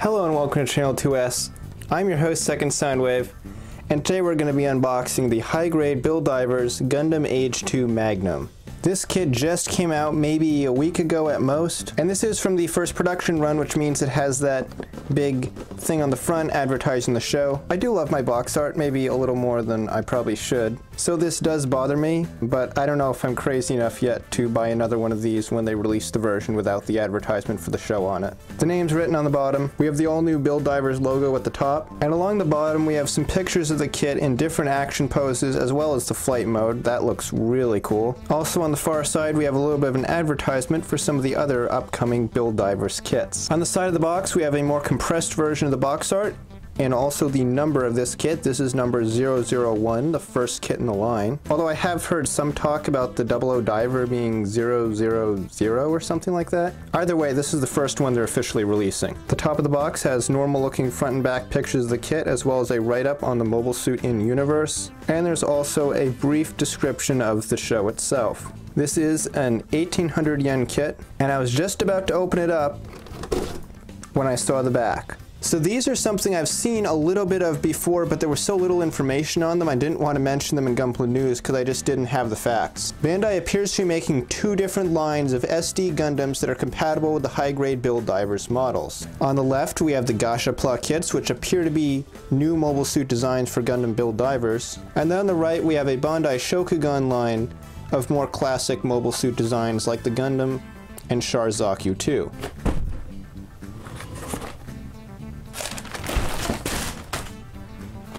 Hello and welcome to Channel 2S. I'm your host, Second Soundwave, and today we're going to be unboxing the high-grade Bill Divers Gundam Age 2 Magnum. This kit just came out maybe a week ago at most, and this is from the first production run, which means it has that big thing on the front advertising the show. I do love my box art, maybe a little more than I probably should, so this does bother me, but I don't know if I'm crazy enough yet to buy another one of these when they release the version without the advertisement for the show on it. The name's written on the bottom. We have the all-new Bill Divers logo at the top, and along the bottom we have some pictures of the kit in different action poses as well as the flight mode. That looks really cool. Also on the far side we have a little bit of an advertisement for some of the other upcoming Bill Divers kits. On the side of the box we have a more compressed version of the box art and also the number of this kit. This is number 001, the first kit in the line. Although I have heard some talk about the 00 Diver being 000 or something like that. Either way, this is the first one they're officially releasing. The top of the box has normal looking front and back pictures of the kit as well as a write-up on the mobile suit in universe. And there's also a brief description of the show itself. This is an 1800 yen kit, and I was just about to open it up when I saw the back. So these are something I've seen a little bit of before, but there was so little information on them I didn't want to mention them in Gunpla News because I just didn't have the facts. Bandai appears to be making two different lines of SD Gundams that are compatible with the high-grade Bill Divers models. On the left we have the Gashapla kits, which appear to be new mobile suit designs for Gundam Bill Divers. And then on the right we have a Bandai Shokugan line of more classic mobile suit designs like the Gundam and Char Zaku 2.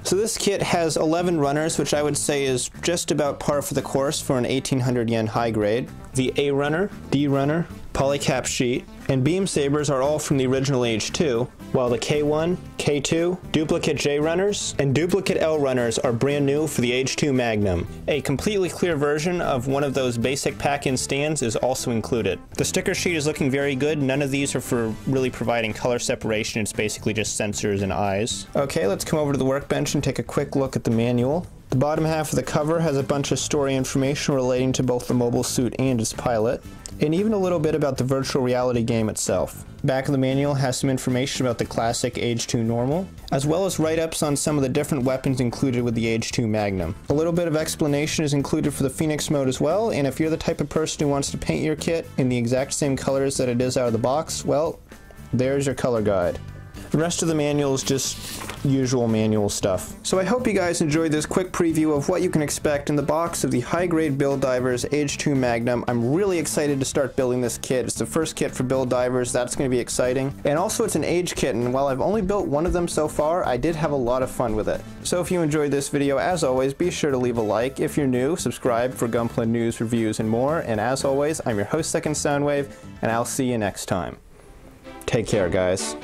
So this kit has 11 runners, which I would say is just about par for the course for an 1800 yen high grade. The A runner, D runner, polycap sheet, and beam sabers are all from the original Age 2, while the K1, K2, duplicate J runners, and duplicate L runners are brand new for the Age 2 Magnum. A completely clear version of one of those basic pack-in stands is also included. The sticker sheet is looking very good. None of these are for really providing color separation. It's basically just sensors and eyes. Okay, let's come over to the workbench and take a quick look at the manual. The bottom half of the cover has a bunch of story information relating to both the mobile suit and its pilot, and even a little bit about the virtual reality game itself. Back of the manual has some information about the classic Age 2 normal, as well as write-ups on some of the different weapons included with the Age 2 Magnum. A little bit of explanation is included for the Phoenix mode as well, and if you're the type of person who wants to paint your kit in the exact same colors that it is out of the box, well, there's your color guide. The rest of the manual is just usual manual stuff. So I hope you guys enjoyed this quick preview of what you can expect in the box of the high-grade Bill Divers Age 2 Magnum. I'm really excited to start building this kit. It's the first kit for Bill Divers. That's going to be exciting. And also it's an age kit, and while I've only built one of them so far, I did have a lot of fun with it. So if you enjoyed this video, as always, be sure to leave a like. If you're new, subscribe for Gunpla News, reviews, and more. And as always, I'm your host, Second Soundwave, and I'll see you next time. Take care, guys.